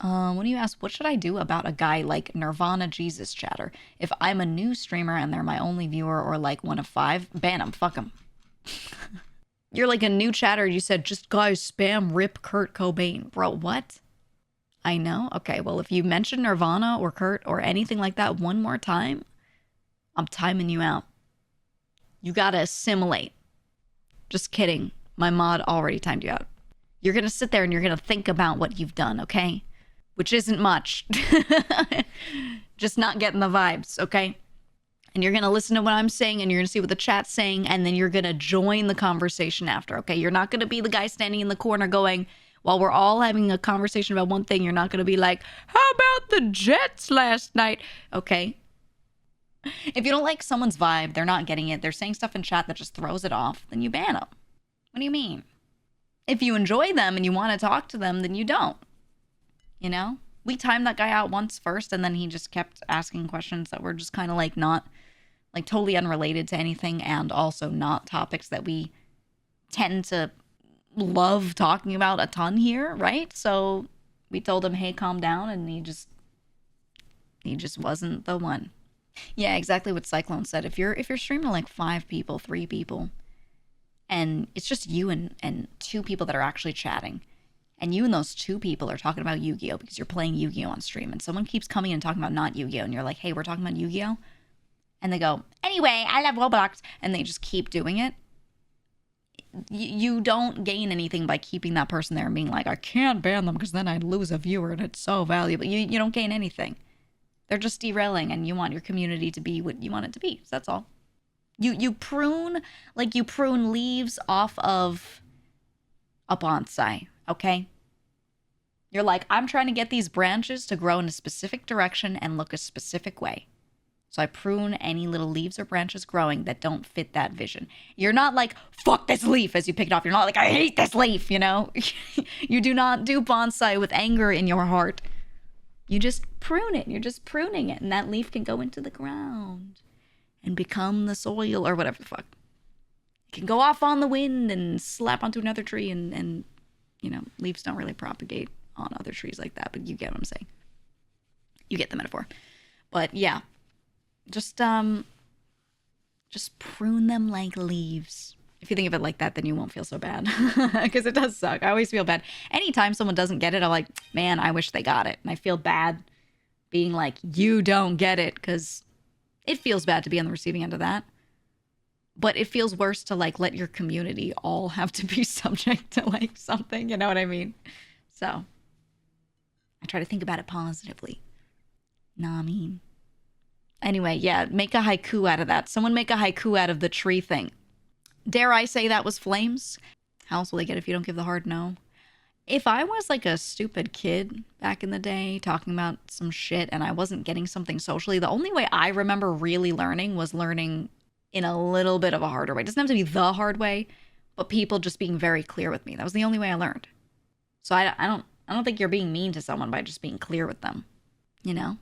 When you ask, what should I do about a guy like Nirvana Jesus Chatter? If I'm a new streamer and they're my only viewer or like one of 5, ban them, fuck them. You're like a new chatter. You said, just guys spam rip Kurt Cobain. Bro, what? I know. Okay, well, if you mention Nirvana or Kurt or anything like that one more time, I'm timing you out. You gotta assimilate. Just kidding. My mod already timed you out. You're gonna sit there and you're gonna think about what you've done, okay? Which isn't much. Just not getting the vibes, okay? And you're gonna listen to what I'm saying and you're gonna see what the chat's saying and then you're gonna join the conversation after, okay? You're not gonna be the guy standing in the corner going, while we're all having a conversation about one thing, you're not gonna be like, how about the Jets last night? Okay? If you don't like someone's vibe, they're not getting it, they're saying stuff in chat that just throws it off, then you ban them. What do you mean? If you enjoy them and you want to talk to them, then you don't. You know? We timed that guy out once first, and then he just kept asking questions that were just kind of like not, like totally unrelated to anything, and also not topics that we tend to love talking about a ton here, right? So we told him, hey, calm down, and he just wasn't the one. Yeah, exactly what Cyclone said. If you're streaming like 5 people, 3 people, and it's just you and 2 people that are actually chatting, and you and those 2 people are talking about Yu-Gi-Oh! Because you're playing Yu-Gi-Oh! On stream, and someone keeps coming and talking about not Yu-Gi-Oh! And you're like, hey, we're talking about Yu-Gi-Oh! And they go, anyway, I love Roblox, and they just keep doing it. You don't gain anything by keeping that person there and being like, I can't ban them because then I'd lose a viewer and it's so valuable. You don't gain anything. They're just derailing, and you want your community to be what you want it to be. So that's all. You prune, like you prune leaves off of a bonsai, okay? You're like, I'm trying to get these branches to grow in a specific direction and look a specific way. So I prune any little leaves or branches growing that don't fit that vision. You're not like, fuck this leaf as you pick it off. You're not like, I hate this leaf, you know? You do not do bonsai with anger in your heart. You just prune it. You're just pruning it. And that leaf can go into the ground and become the soil or whatever the fuck. It can go off on the wind and slap onto another tree and you know, leaves don't really propagate on other trees like that, but you get what I'm saying. You get the metaphor. But yeah, just prune them like leaves. If you think of it like that, then you won't feel so bad. Because it does suck. I always feel bad. Anytime someone doesn't get it, I'm like, man, I wish they got it. And I feel bad being like, you don't get it. Because it feels bad to be on the receiving end of that. But it feels worse to like let your community all have to be subject to like something. You know what I mean? So I try to think about it positively. Nah, I mean. Anyway, yeah, make a haiku out of that. Someone make a haiku out of the tree thing. Dare I say that was flames? How else will they get if you don't give the hard no? If I was like a stupid kid back in the day talking about some shit and I wasn't getting something socially, the only way I remember really learning was learning in a little bit of a harder way. It doesn't have to be the hard way, but people just being very clear with me. That was the only way I learned. So I don't think you're being mean to someone by just being clear with them, you know?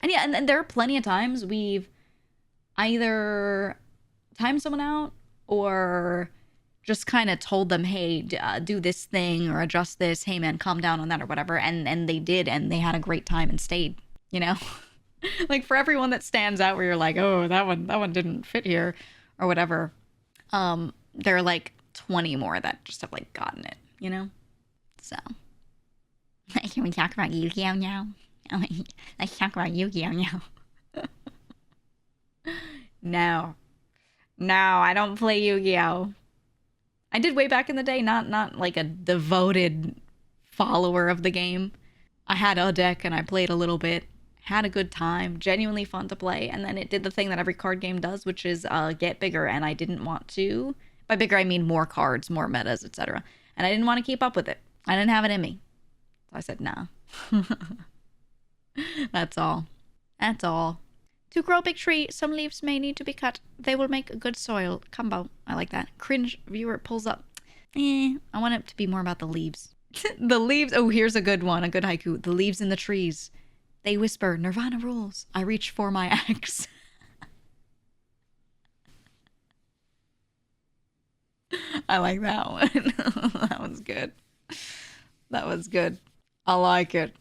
And yeah, and there are plenty of times we've either timed someone out or just kind of told them, hey, do this thing or adjust this. Hey, man, calm down on that or whatever. And they did, and they had a great time and stayed, you know? Like for everyone that stands out where you're like, oh, that one didn't fit here or whatever. There are like 20 more that just have like gotten it, you know? So. Can we talk about Yu-Gi-Oh now? Let's talk about Yu-Gi-Oh now. No, I don't play Yu-Gi-Oh. I did way back in the day, not like a devoted follower of the game. I had a deck and I played a little bit, had a good time, genuinely fun to play, and then it did the thing that every card game does, which is get bigger, and I didn't want to. By bigger, I mean more cards, more metas, etc. And I didn't want to keep up with it. I didn't have it in me. So I said, nah. That's all. That's all. To grow a big tree, some leaves may need to be cut. They will make a good soil combo. I like that. Cringe viewer pulls up. I want it to be more about the leaves. The leaves. Oh, here's a good one. A good haiku. The leaves in the trees. They whisper, Nirvana rules. I reach for my axe. I like that one. That one's good. That was good. I like it.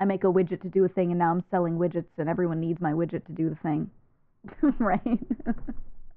I make a widget to do a thing, and now I'm selling widgets, and everyone needs my widget to do the thing. Right?